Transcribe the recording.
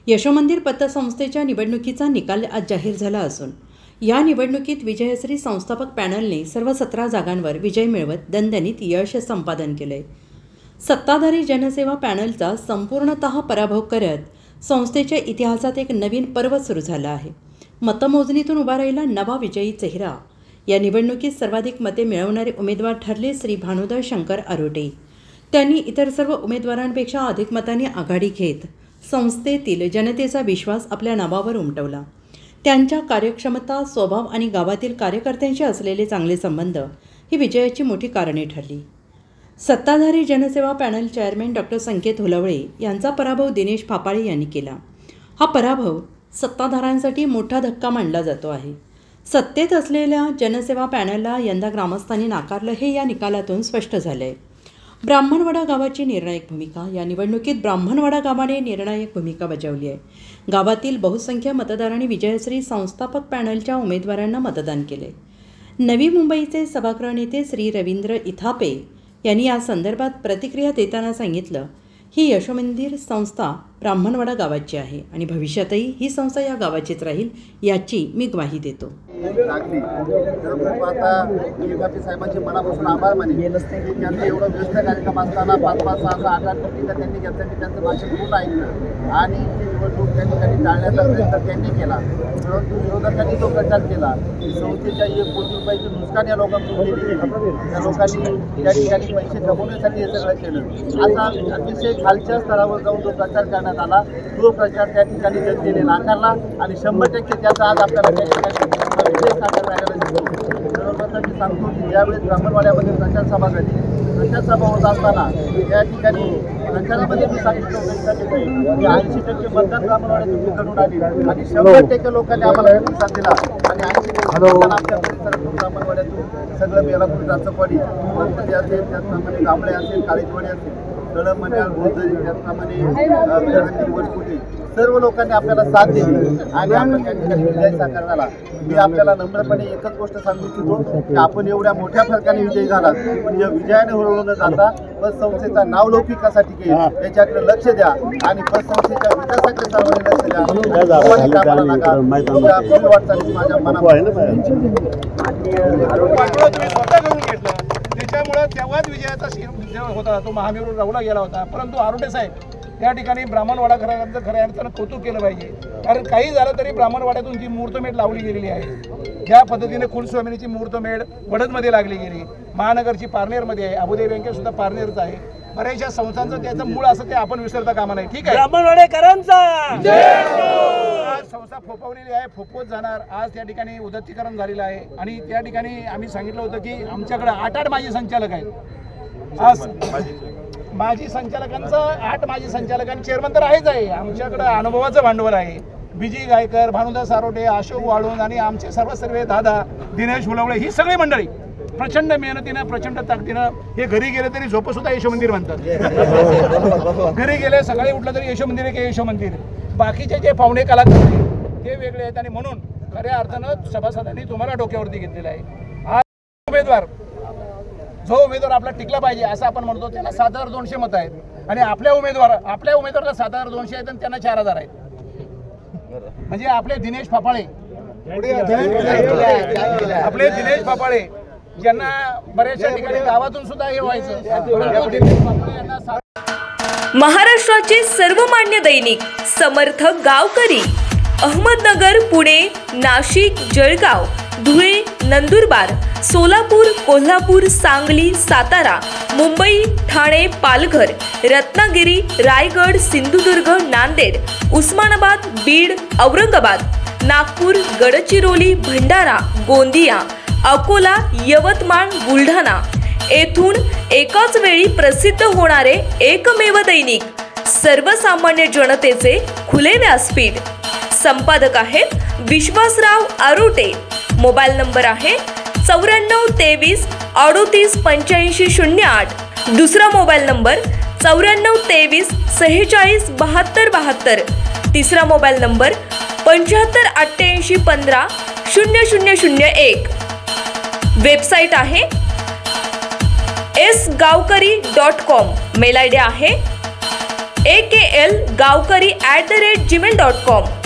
यशोमंदिर पतसंस्थेच्या निवडणुकीचा निकाल आज जाहीर झाला असून या निवडणुकीत विजयश्री संस्थापक पॅनलने सर्व 17 जागांवर विजय मिळवत दणदणीत यश संपादन केले. सत्ताधारी जनसेवा पॅनलचा संपूर्णतः पराभव करत संस्थेच्या इतिहासात एक नवीन पर्व सुरू झाला आहे. मतमोजणीतून उभा राहिला नवा विजयी चेहरा. या निवडणुकीत सर्वाधिक मते मिळवणारे उमेदवार ठरले श्री भानुदास शंकर आरोटे. त्यांनी इतर सर्व उमेदवारांपेक्षा अधिक मतांनी आघाडी घेत संस्थेतील जनतेचा विश्वास आपल्या नावावर उमटवला. त्यांच्या कार्यक्षमता, स्वभाव आणि गावातील कार्यकर्त्यांशी असलेले चांगले संबंध ही विजयाची मोठी कारणे ठरली. सत्ताधारी जनसेवा पॅनल चेअरमॅन डॉक्टर संकेत हुलवळे यांचा पराभव दिनेश फापाळे यांनी केला. हा पराभव सत्ताधाऱ्यांसाठी मोठा धक्का मानला जातो आहे. सत्तेत असलेल्या जनसेवा पॅनलला यंदा ग्रामस्थांनी नाकारलं हे या निकालातून स्पष्ट झालं आहे. ब्राह्मणवाडा गावाची निर्णायक भूमिका. या निवडणुकीत ब्राह्मणवाडा गावाने निर्णायक भूमिका बजावली आहे. गावातील बहुसंख्य मतदारांनी विजयश्री संस्थापक पॅनलच्या उमेदवारांना मतदान केले. नवी मुंबईचे सभागृह नेते श्री रवींद्र इथापे यांनी या संदर्भात प्रतिक्रिया देताना सांगितलं, ही यशोमंदिर संस्था ब्राह्मणवाडा गावाची आहे आणि भविष्यातही ही संस्था या गावाचीच राहील याची मी ग्वाही देतो. आता साहेबांचे मनापासून आभार माने. त्यांचं एवढं व्यस्त कार्यक्रम असताना 5-5, 6-6, 8-8 मिनिटं त्यांनी घेतलं की त्यांचं भाषण पूर्ण ऐकलं आणि ती निवडणूक त्या ठिकाणी टाळण्याचा प्रयत्न त्यांनी केला. परंतु विरोधकांनी जो प्रचार केला की संस्थेच्या 1 कोटी रुपयाची नुकसान या लोकांकडून केली गेली. त्या लोकांनी त्या ठिकाणी पैसे कमवण्यासाठी हे सगळं केलं. आता अतिशय खालच्या स्तरावर जाऊन जो प्रचार करण्यात आला तो प्रचार त्या ठिकाणी जनतेने नाकारला आणि 100% त्याचा आज आपल्याला त्या ठिकाणी विजय साकार राहिलेला दिसतो. सर्वप्रथम मी सांगतो की ज्यावेळेस ब्राह्मणवाड्यामध्ये प्रचार सभा झाली, प्रचार सभा होत असताना त्या ठिकाणी प्रचारामध्ये मी सांगितलं होतं की 80% मतदान ब्राह्मणवाड्यातून घडून आली आणि 100% लोकांनी आम्हाला प्रतिसाद दिला आणि 80% आमच्या परिसरातून ब्राह्मणवाड्यातून सगळं बेलापूर जाचकवाडी वनपती असेल, त्याचप्रमाणे गांबळे असेल, काळीजवाडी असेल, तळम मन्याळ, भोजरी, त्याचप्रमाणे वडकुटे सर्व लोकांनी आपल्याला साथ दिली आणि आपण त्या ठिकाणी विजय साकार झाला. मी आपल्याला नम्रपणे एकच गोष्ट सांगू इच्छितो की आपण एवढ्या मोठ्या फरकाने विजयी झाला पण या विजयाने हळूहळू न जाता पतसंस्थेचा नावलौकिकासाठी केलं याच्याकडे लक्ष द्या आणि पतसंस्थेच्या विकासाकडे सर्वांनी लक्ष द्या. माझ्या त्याच्यामुळं तेव्हाच विजयाचा होता तो महामेरून राहूला गेला होता. परंतु आरोटे साहेब त्या ठिकाणी ब्राह्मणवाडा खऱ्या अर्थानं कौतुक केलं पाहिजे. कारण काही झालं तरी ब्राह्मणवाड्यातून जी मुहूर्तमेढ लावली गेलेली आहे, ज्या पद्धतीने कुलस्वामिनीची मुहूर्तमेढ वडदमध्ये लागली गेली, महानगरची पारनेरमध्ये आहे, अबुधाबी बँकेसुद्धा पारनेरचं आहे. बऱ्याचशा संस्थांचं त्याचं मूळ असं ते आपण विसरता कामा नाही. ठीक आहे, ब्राह्मणवाडेकरांचा आज संस्था फोपवलेली आहे, फोपवत जाणार. आज त्या ठिकाणी उदात्तीकरण झालेलं आहे आणि त्या ठिकाणी आम्ही सांगितलं होतं की आमच्याकडे 8 माजी संचालक आहेत. आज माजी संचालकांचं 8 माजी संचालक आणि चेअरमन तर आहेच आहे. आमच्याकडं अनुभवाचं भांडवल आहे. विजय गायकर, भानुदास आरोटे, अशोक वाळून आणि आमचे सर्व दादा दिनेश हुलवळे ही सगळी मंडळी प्रचंड मेहनतीनं, प्रचंड ताकदीनं हे घरी गेले तरी झोपसुद्धा यशोमंदिर म्हणतात. घरी गेले सकाळी उठलं तरी यशोमंदिर आहे की यशोमंदिर. बाकीचे जे पाहुणे कलाकार ते वेगळे आहेत आणि म्हणून खऱ्या अर्थानं सभासदांनी तुम्हाला डोक्यावरती घेतलेलं आहे. आज जो उमेदवार आपला टिकला पाहिजे असं आपण म्हणतो त्याला 7200 मतं आहेत आणि आपल्या उमेदवाराला 7200 आहेत आणि त्यांना 4000 आहेत. म्हणजे आपले दिनेश फापाळे ज्यांना बऱ्याचशा ठिकाणी गावातून सुद्धा हे व्हायचं. महाराष्ट्राचे सर्वमान्य दैनिक समर्थ गावकरी अहमदनगर, पुणे, नाशिक, जळगाव, धुळे, नंदुरबार, सोलापूर, कोल्हापूर, सांगली, सातारा, मुंबई, ठाणे, पालघर, रत्नागिरी, रायगड, सिंधुदुर्ग, नांदेड, उस्मानाबाद, बीड, औरंगाबाद, नागपूर, गडचिरोली, भंडारा, गोंदिया, अकोला, यवतमाळ, बुलढाणा येथून एकाच वेळी प्रसिद्ध होणारे एकमेव दैनिक सर्वसामान्य जनतेचे खुले व्यासपीठ. संपादक आहेत विश्वासराव आरोटे. मोबाईल नंबर आहे 9423 38 85 08. दुसरा मोबाईल नंबर 9423 46 72 72. तिसरा मोबाईल नंबर 75 88 15 0001. वेबसाईट आहे sgavkari.com. मेल आयडी आहे AKL गावकरी@gmail.com.